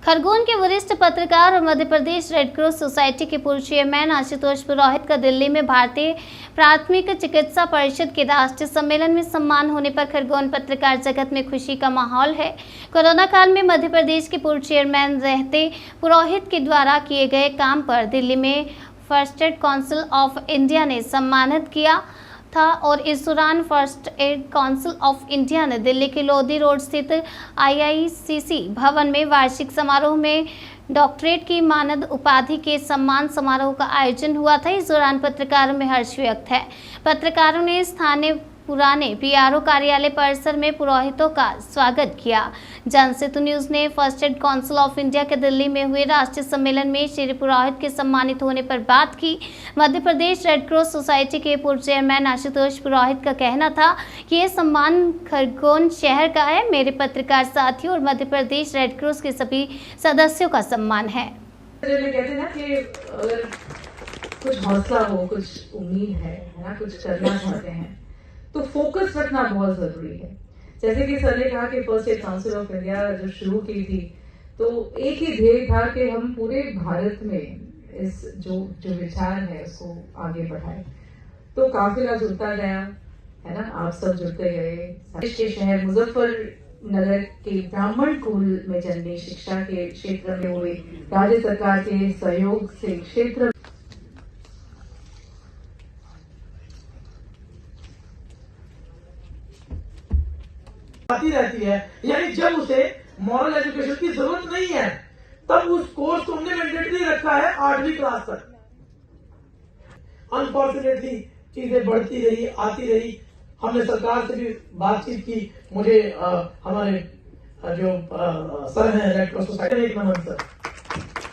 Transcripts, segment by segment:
खरगोन के वरिष्ठ पत्रकार और Madhya Pradesh red cross society के पूर्व चेयरमैन आशुतोष पुरोहित का दिल्ली में भारतीय प्राथमिक चिकित्सा परिषद के राष्ट्रीय सम्मेलन में सम्मान होने पर खरगोन पत्रकार जगत में खुशी का माहौल है। कोरोना काल में मध्य प्रदेश के पूर्व चेयरमैन रहते पुरोहित के द्वारा किए गए काम पर दिल्ली में first aid council of India ने सम्मानित किया था और इस दौरान first aid council of India ने दिल्ली के लोधी रोड स्थित IICC भवन में वार्षिक समारोह में डॉक्टरेट की मानद उपाधि के सम्मान समारोह का आयोजन हुआ था। इस दौरान पत्रकारों में हर्ष व्यक्त है। पत्रकारों ने स्थानीय पुराने PRO कार्यालय परिसर में पुरोहितों का स्वागत किया। जनसेतु न्यूज ने first aid council of India के दिल्ली में हुए राष्ट्रीय सम्मेलन में श्री पुरोहित के सम्मानित होने पर बात की। Madhya Pradesh red cross society के पूर्व चेयरमैन आशुतोष पुरोहित का कहना था कि ये सम्मान खरगोन शहर का है, मेरे पत्रकार साथियों और मध्य प्रदेश रेड क्रॉस के सभी सदस्यों का सम्मान है। कहते हैं ना कि अगर कुछ हौसला हो, कुछ उम्मीद है ना, कुछ करना चाहते हैं तो फोकस रखना बहुत जरूरी है। जैसे कि सर ने कहा कि first aid council of India जो शुरू की थी तो एक ही ध्येय था कि हम पूरे भारत में इस जो विचार है उसको आगे बढ़ाए। तो काफिला जुड़ता गया है ना, आप सब जुड़ते गए। देश के शहर मुजफ्फरनगर के ब्राह्मण कुल में जन्मी, शिक्षा के क्षेत्र में हुई, राज्य सरकार के सहयोग से क्षेत्र आती रहती है। यानी जब उसे मॉरल एजुकेशन की जरूरत नहीं है तब उस कोर्स को हमने मैंडेटरी रखा है 8वीं क्लास तक। अनफॉर्चुनेटली चीजें बढ़ती रही, आती रही। हमने सरकार से भी बातचीत की। मुझे हमारे जो सर हैं रेड क्रॉस सोसाइटी, एक नमन सर,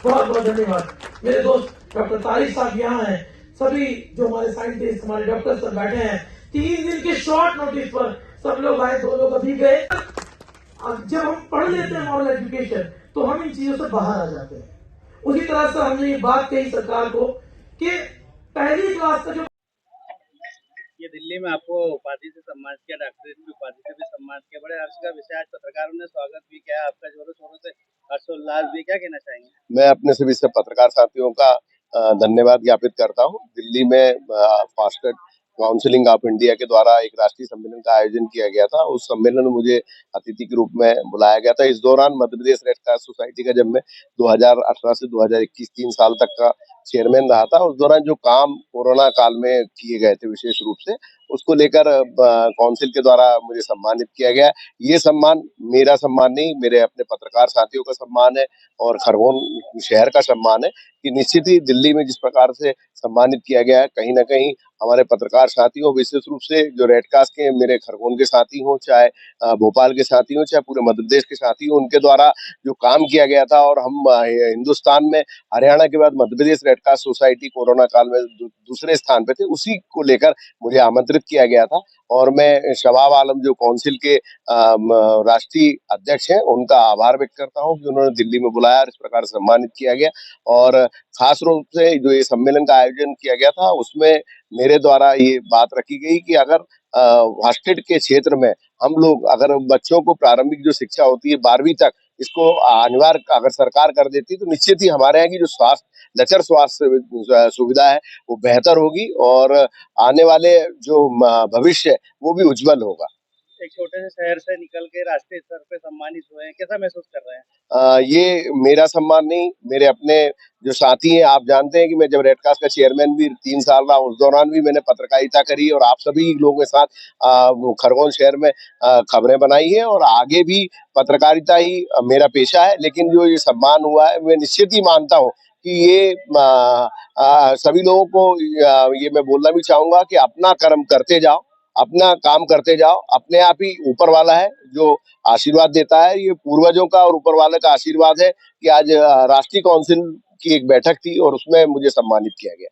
बहुत बहुत धन्यवाद। मेरे दोस्त डॉक्टर तारिक साहब यहाँ हैं, सभी जो हमारे साइंटिस्ट, हमारे डॉक्टर सब बैठे हैं। 3 दिन के शॉर्ट नोटिस पर सब लोग आए, 2 लोग अभी गए। अब जब हम पढ़ लेते हैं मॉरल एजुकेशन तो हम इन चीजों से बाहर आ जाते हैं। उसी तरह से हमने ये बात कही सरकार को कि पहली क्लास का जो ये दिल्ली में आपको उपाधि से सम्मानित किया, डॉक्टरेट की उपाधि से भी सम्मानित किया, बड़े हर्ष का विषय। आज पत्रकारों ने स्वागत भी किया, आपका जोरों शोरों से हर्षोल्लास भी। क्या कहना चाहेंगे? मैं अपने सभी सब पत्रकार साथियों का धन्यवाद ज्ञापित करता हूं। दिल्ली में first aid counselling of India के द्वारा एक राष्ट्रीय सम्मेलन का आयोजन किया गया था। उस सम्मेलन में मुझे अतिथि के रूप में बुलाया गया था। इस दौरान Madhya Pradesh red cross society का जब मैं 2018 से 2021 3 साल तक का चेयरमैन रहा था, उस दौरान जो काम कोरोना काल में किए गए थे विशेष रूप से, उसको लेकर काउंसिल के द्वारा मुझे सम्मानित किया गया। ये सम्मान मेरा सम्मान नहीं, मेरे अपने पत्रकार साथियों का सम्मान है और खरगोन शहर का सम्मान है कि निश्चित ही दिल्ली में जिस प्रकार से सम्मानित किया गया है, कहीं ना कहीं हमारे पत्रकार साथियों, विशेष रूप से जो रेड क्रॉस के मेरे खरगोन के साथी हों, चाहे भोपाल के साथी हों, चाहे पूरे मध्य प्रदेश के साथी हों, उनके द्वारा जो काम किया गया था। और हम हिंदुस्तान में हरियाणा के बाद Madhya Pradesh red cross society corona काल में दूसरे स्थान पे थे, उसी को लेकर मुझे आमंत्रित किया गया था। और मैं शबाब आलम जो काउंसिल के राष्ट्रीय अध्यक्ष हैं, उनका आभार व्यक्त करता हूं कि उन्होंने दिल्ली में बुलाया और इस प्रकार सम्मानित किया गया। और खास रूप से जो ये सम्मेलन का आयोजन किया गया था उसमें मेरे द्वारा ये बात रखी गई कि अगर फर्स्ट एड के क्षेत्र में हम लोग अगर बच्चों को प्रारंभिक जो शिक्षा होती है 12वीं तक, इसको अनिवार्य अगर सरकार कर देती तो निश्चित ही हमारे यहाँ की जो स्वास्थ्य लचर स्वास्थ्य सुविधा है वो बेहतर होगी और आने वाले जो भविष्य है वो भी उज्जवल होगा। एक छोटे से शहर से निकल के राष्ट्रीय स्तर पे सम्मानित हुए हैं, कैसा महसूस कर रहे हैं? ये मेरा सम्मान नहीं, मेरे अपने जो साथी हैं, आप जानते हैं कि मैं जब रेड क्रॉस का चेयरमैन भी 3 साल रहा, उस दौरान भी मैंने पत्रकारिता करी और आप सभी लोगों के साथ खरगोन शहर में खबरें बनाई है और आगे भी पत्रकारिता ही मेरा पेशा है। लेकिन जो ये सम्मान हुआ है, मैं निश्चित ही मानता हूँ कि ये सभी लोगों को ये मैं बोलना भी चाहूंगा कि अपना कर्म करते जाओ, अपना काम करते जाओ, अपने आप ही ऊपर वाला है जो आशीर्वाद देता है। ये पूर्वजों का और ऊपर वाले का आशीर्वाद है कि आज राष्ट्रीय काउंसिल की एक बैठक थी और उसमें मुझे सम्मानित किया गया।